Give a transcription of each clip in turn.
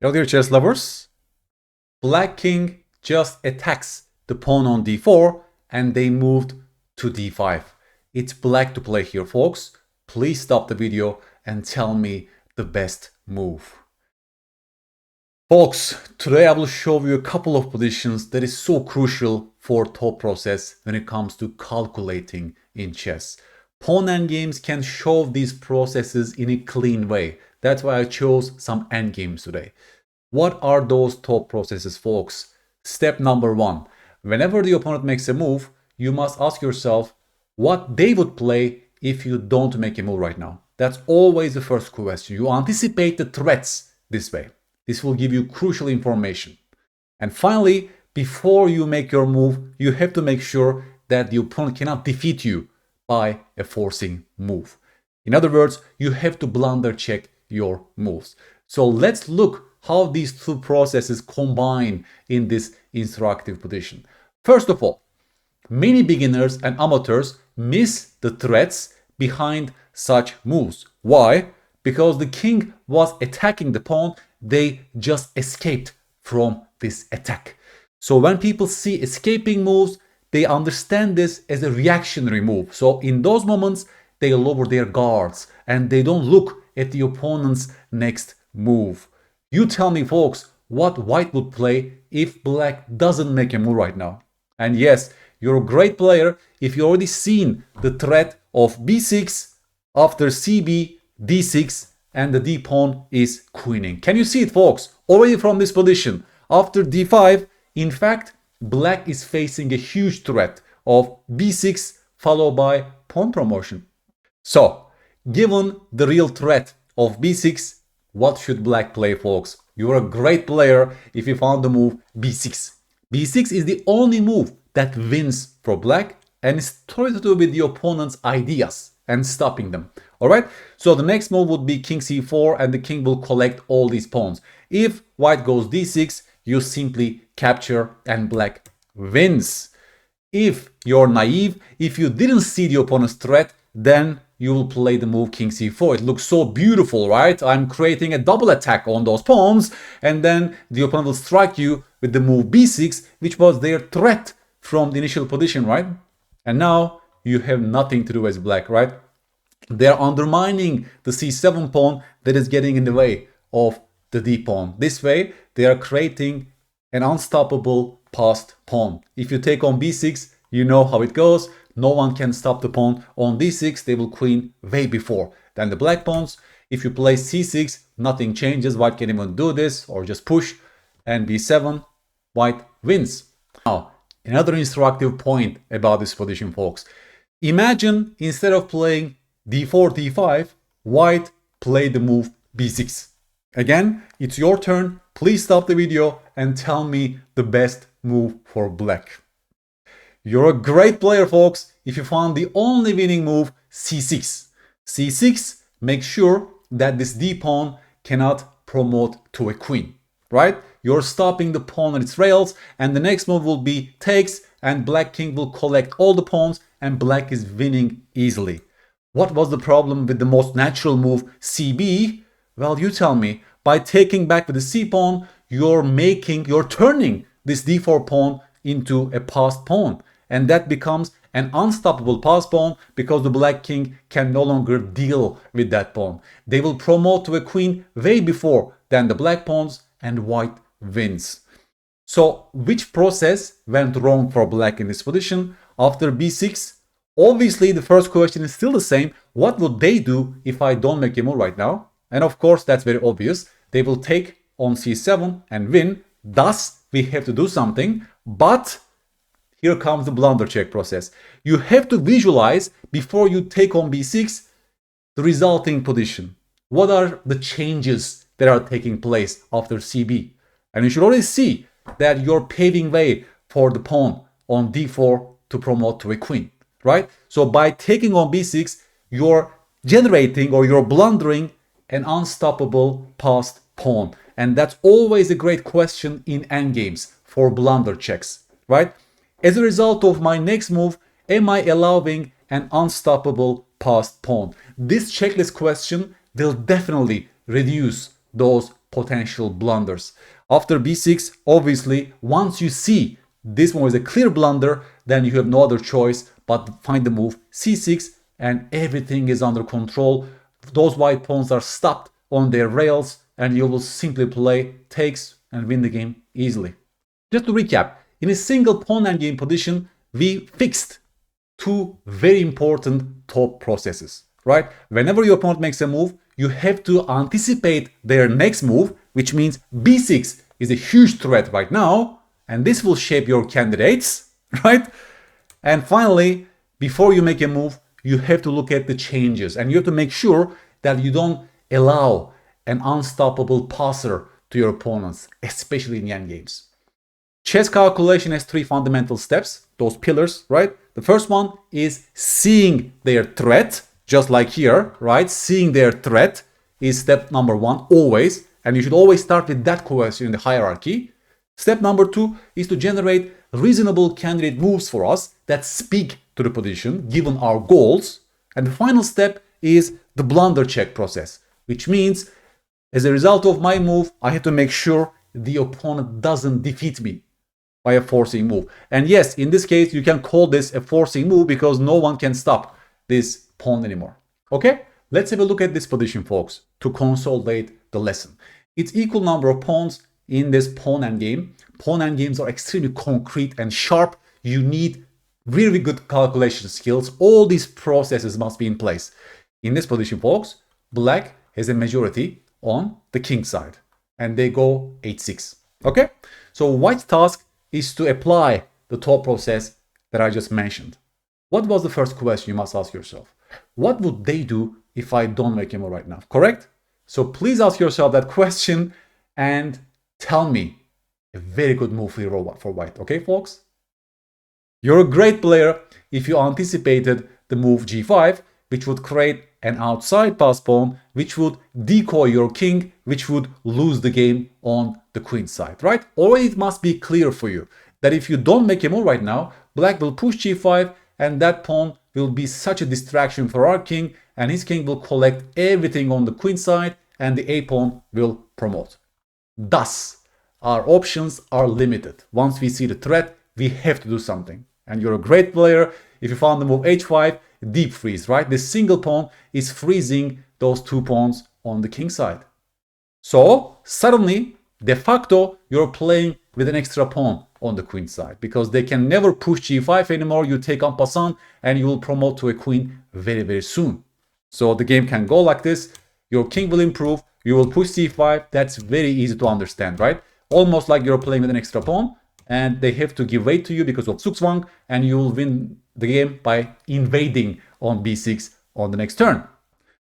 Hello dear chess lovers. Black king just attacks the pawn on d4 and they moved to d5. It's black to play here, folks. Please stop the video and tell me the best move. Folks, today I will show you a couple of positions that is so crucial for thought process when it comes to calculating in chess. Pawn endgames can show these processes in a clean way. That's why I chose some endgames today. What are those thought processes, folks? Step number one. Whenever the opponent makes a move, you must ask yourself what they would play if you don't make a move right now. That's always the first question. You anticipate the threats this way. This will give you crucial information. And finally, before you make your move, you have to make sure that the opponent cannot defeat you by a forcing move. In other words, you have to blunder check your moves. So let's look how these two processes combine in this instructive position. First of all, many beginners and amateurs miss the threats behind such moves. Why? Because the king was attacking the pawn, they just escaped from this attack. So when people see escaping moves, they understand this as a reactionary move. So in those moments, they lower their guards and they don't look at the opponent's next move. You tell me, folks, what white would play if black doesn't make a move right now. And yes, you're a great player if you already seen the threat of b6 after cb, d6, and the d pawn is queening. Can you see it, folks? Already from this position, after d5, in fact, black is facing a huge threat of b6 followed by pawn promotion. So, given the real threat of b6, what should black play, folks? You're a great player if you found the move b6. b6 is the only move that wins for black and is totally to do with the opponent's ideas and stopping them. Alright, so the next move would be king c4 and the king will collect all these pawns. If white goes d6, you simply capture and black wins. If you're naive, if you didn't see the opponent's threat, then you will play the move king c4. It looks so beautiful, right? I'm creating a double attack on those pawns, and then the opponent will strike you with the move b6, which was their threat from the initial position, right? And now you have nothing to do as black, right? They're undermining the c7 pawn that is getting in the way of the d pawn. This way, they are creating an unstoppable passed pawn. If you take on b6, you know how it goes. No one can stop the pawn on d6. They will queen way before than the black pawns. If you play c6, nothing changes. White can even do this or just push. And b7, white wins. Now, another instructive point about this position, folks. Imagine instead of playing d4, d5, white played the move b6. Again, it's your turn. Please stop the video and tell me the best move for black. You're a great player, folks, if you found the only winning move c6. c6 makes sure that this d pawn cannot promote to a queen, right? You're stopping the pawn on its rails, and the next move will be takes, and black king will collect all the pawns, and black is winning easily. What was the problem with the most natural move cb? Well, you tell me. By taking back with the c pawn, you're turning this d4 pawn into a passed pawn. And that becomes an unstoppable pass pawn because the black king can no longer deal with that pawn. They will promote to a queen way before than the black pawns, and white wins. So which process went wrong for black in this position? After b6, obviously the first question is still the same. What would they do if I don't make a move right now? And of course, that's very obvious. They will take on c7 and win. Thus, we have to do something. But here comes the blunder check process. You have to visualize before you take on b6 the resulting position. What are the changes that are taking place after cb? And you should already see that you're paving way for the pawn on d4 to promote to a queen, right? So by taking on b6, you're generating or you're blundering an unstoppable passed pawn. And that's always a great question in endgames for blunder checks, right? As a result of my next move, am I allowing an unstoppable passed pawn? This checklist question will definitely reduce those potential blunders. After b6, obviously, once you see this one is a clear blunder, then you have no other choice but find the move c6 and everything is under control. Those white pawns are stopped on their rails and you will simply play takes and win the game easily. Just to recap, in a single pawn endgame position, we fixed two very important top processes, right? Whenever your opponent makes a move, you have to anticipate their next move, which means b6 is a huge threat right now, and this will shape your candidates, right? And finally, before you make a move, you have to look at the changes and you have to make sure that you don't allow an unstoppable passer to your opponents, especially in endgames. Chess calculation has three fundamental steps, those pillars, right? The first one is seeing their threat, just like here, right? Seeing their threat is step number one, always. And you should always start with that question in the hierarchy. Step number two is to generate reasonable candidate moves for us that speak to the position, given our goals. And the final step is the blunder check process, which means as a result of my move, I have to make sure the opponent doesn't defeat me by a forcing move. And yes, in this case, you can call this a forcing move because no one can stop this pawn anymore. Okay, let's have a look at this position, folks, to consolidate the lesson. It's equal number of pawns in this pawn endgame. Pawn endgames are extremely concrete and sharp. You need really good calculation skills. All these processes must be in place. In this position, folks, black has a majority on the king side and they go h6. Okay, so white's task is to apply the thought process that I just mentioned. What was the first question you must ask yourself? What would they do if I don't make a move right now? Correct? So please ask yourself that question and tell me a very good move for white. Okay, folks? You're a great player if you anticipated the move g5, which would create an outside pass pawn, which would decoy your king, which would lose the game on the queen side, right? Or it must be clear for you that if you don't make a move right now, black will push g5 and that pawn will be such a distraction for our king and his king will collect everything on the queen side and the a pawn will promote. Thus, our options are limited. Once we see the threat, we have to do something. And you're a great player if you found the move h5, deep freeze, right? This single pawn is freezing those two pawns on the king side. So suddenly, de facto, you're playing with an extra pawn on the queen side because they can never push g5 anymore. You take en passant and you will promote to a queen very, very soon. So the game can go like this. Your king will improve. You will push c5. That's very easy to understand, right? Almost like you're playing with an extra pawn and they have to give weight to you because of zugzwang and you will win the game by invading on b6 on the next turn.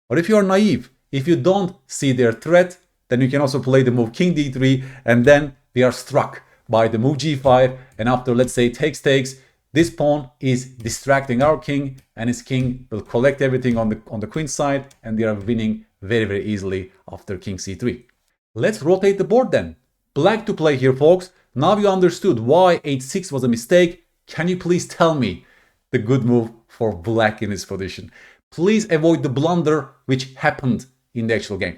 But if you're naive, if you don't see their threat, then you can also play the move king d3 and then we are struck by the move g5 and after, let's say, takes, this pawn is distracting our king and his king will collect everything on the queen side and they are winning very, very easily after king c3. Let's rotate the board then. Black to play here, folks. Now you understood why h6 was a mistake. Can you please tell me the good move for black in this position? Please avoid the blunder which happened in the actual game.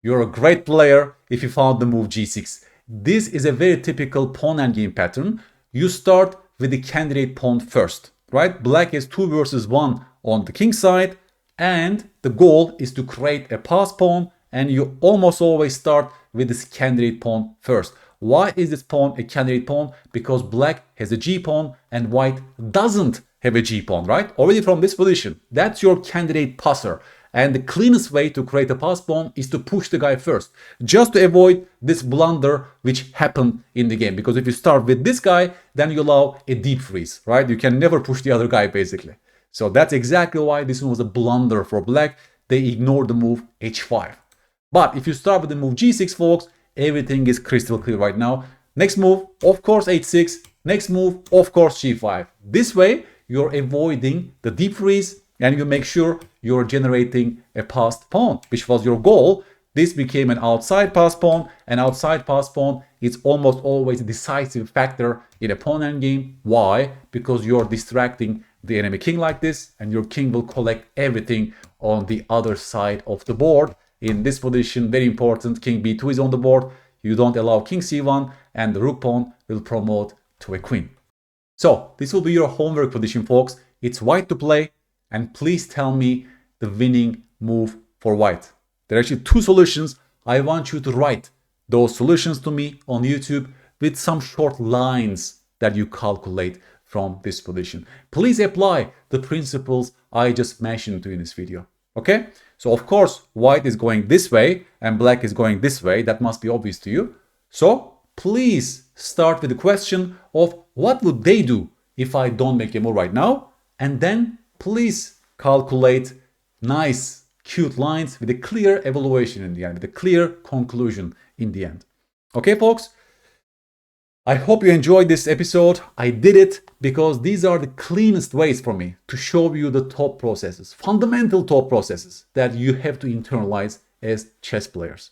You're a great player if you found the move g6. This is a very typical pawn endgame pattern. You start with the candidate pawn first, right? Black is 2 versus 1 on the king side and the goal is to create a pass pawn and you almost always start with this candidate pawn first. Why is this pawn a candidate pawn? Because black has a g pawn and white doesn't have a g pawn, right? Already from this position, that's your candidate passer. And the cleanest way to create a pass pawn is to push the guy first, just to avoid this blunder which happened in the game. Because if you start with this guy, then you allow a deep freeze, right? You can never push the other guy basically. So that's exactly why this one was a blunder for black. They ignored the move h5. But if you start with the move g6, folks, everything is crystal clear right now. Next move, of course, h6. Next move, of course, g5. This way, you're avoiding the deep freeze and you make sure you're generating a passed pawn, which was your goal. This became an outside pass pawn. An outside pass pawn is almost always a decisive factor in a pawn endgame. Why? Because you're distracting the enemy king like this and your king will collect everything on the other side of the board. in this position. Very important. King b2 is on the board. You don't allow king c1, and the rook pawn will promote to a queen. So this will be your homework position, folks. It's white to play, and please tell me the winning move for white. There are actually two solutions. I want you to write those solutions to me on YouTube with some short lines that you calculate from this position. Please apply the principles I just mentioned to you in this video. Okay? So of course, white is going this way and black is going this way. That must be obvious to you. So please start with the question of what would they do if I don't make a move right now? And then please calculate nice, cute lines with a clear evaluation in the end, with a clear conclusion in the end. Okay, folks? I hope you enjoyed this episode. I did it because these are the cleanest ways for me to show you the thought processes, fundamental thought processes that you have to internalize as chess players.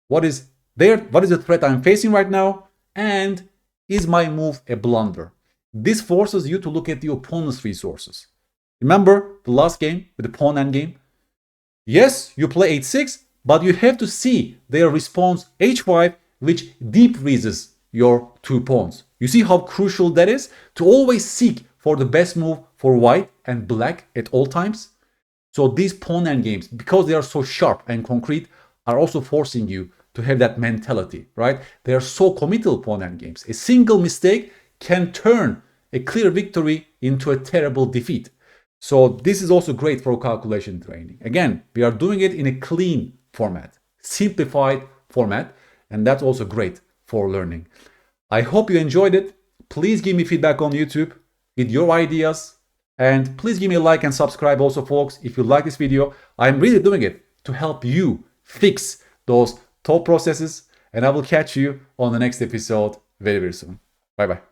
What is there? What is the threat I'm facing right now? And is my move a blunder? This forces you to look at the opponent's resources. Remember the last game with the pawn endgame? Yes, you play h6, but you have to see their response h5, which deep freezes your 2 pawns. You see how crucial that is? To always seek for the best move for white and black at all times. So these pawn endgames, because they are so sharp and concrete, are also forcing you to have that mentality, right? They are so committal, pawn endgames. A single mistake can turn a clear victory into a terrible defeat. So this is also great for calculation training. Again, we are doing it in a clean format, simplified format, and that's also great for learning. I hope you enjoyed it. Please give me feedback on YouTube with your ideas, and please give me a like and subscribe also, folks, if you like this video. I'm really doing it to help you fix those thought processes, and I will catch you on the next episode very, very soon. Bye bye.